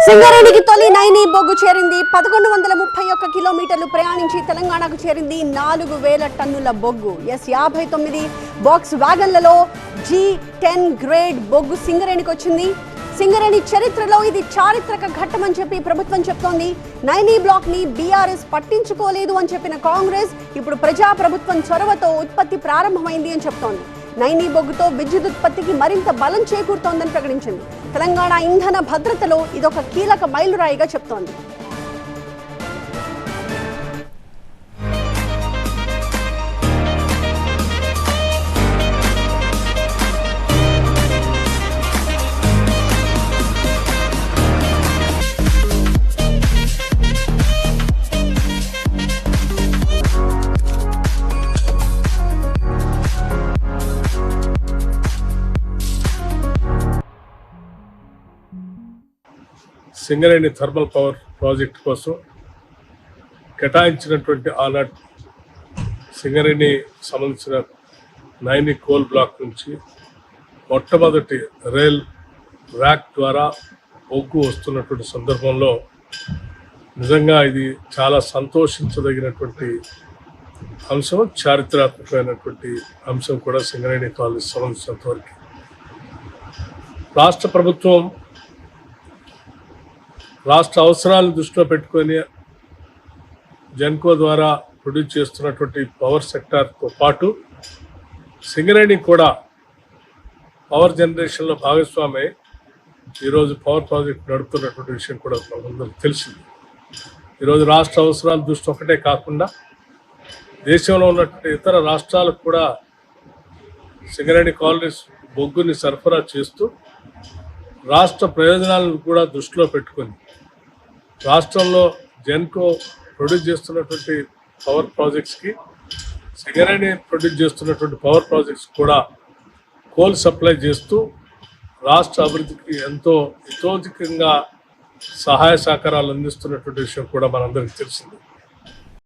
సింగరేణికి తొలి నైని బొగ్గు చేరింది. 1131 కిలోమీటర్లు ప్రయాణించి తెలంగాణకు చేరింది 4000 టన్నుల బొగ్గు. 59 బాక్స్ వ్యాగన్లలో G10 గ్రేడ్ బొగ్గు సింగరేణికి వచ్చింది. సింగరేణి చరిత్రలో ఇది చారిత్రక ఘట్టమని చెప్పి ప్రభుత్వం చెప్తోంది. నైని బ్లాక్ ని బీఆర్ఎస్ పట్టించుకోలేదు అని చెప్పిన కాంగ్రెస్ ఇప్పుడు ప్రజాప్రభుత్వం చొరవతో ఉత్పత్తి ప్రారంభమైంది అని చెప్తోంది. నైని బొగ్గుతో విద్యుదుత్పత్తికి మరింత బలం చేకూరుతోందని ప్రకటించింది. తెలంగాణ ఇంధన భద్రతలో ఇదొక కీలక మైలురాయిగా చెప్తోంది. సింగరేణి థర్మల్ పవర్ ప్రాజెక్ట్ కోసం కేటాయించినటువంటి ఆనాటి సింగరేణి సంబంధించిన నైని కోల్ బ్లాక్ నుంచి మొట్టమొదటి రైల్ ర్యాక్ ద్వారా బొగ్గు వస్తున్నటువంటి సందర్భంలో నిజంగా ఇది చాలా సంతోషించదగినటువంటి అంశం, చారిత్రాత్మకమైనటువంటి అంశం కూడా సింగరేణి కాలేజ్ సంబంధించినంత వరకు. రాష్ట్ర ప్రభుత్వం రాష్ట్ర అవసరాలను దృష్టిలో పెట్టుకొని జెన్కో ద్వారా ప్రొడ్యూస్ చేస్తున్నటువంటి పవర్ సెక్టార్తో పాటు సింగరేణి కూడా పవర్ జనరేషన్లో భాగస్వామి ఈరోజు పవర్ ప్రాజెక్ట్ నడుపుతున్నటువంటి విషయం కూడా మనందరికీ తెలిసింది. ఈరోజు రాష్ట్ర అవసరాల దృష్టి ఒకటే కాకుండా దేశంలో ఉన్నటువంటి ఇతర రాష్ట్రాలకు కూడా సింగరేణి కాలనీస్ బొగ్గుని సరఫరా చేస్తూ రాష్ట్ర ప్రయోజనాలను కూడా దృష్టిలో పెట్టుకొని రాష్ట్రంలో జెన్కో ప్రొడ్యూస్ చేస్తున్నటువంటి పవర్ ప్రాజెక్ట్స్కి సింగరేణి ప్రొడ్యూస్ చేస్తున్నటువంటి పవర్ ప్రాజెక్ట్స్ కూడా కోల్ సప్లై చేస్తూ రాష్ట్ర అభివృద్ధికి ఎంతో హితోధికంగా సహాయ సహకారాలు అందిస్తున్నటువంటి విషయం కూడా మనందరికీ తెలిసింది.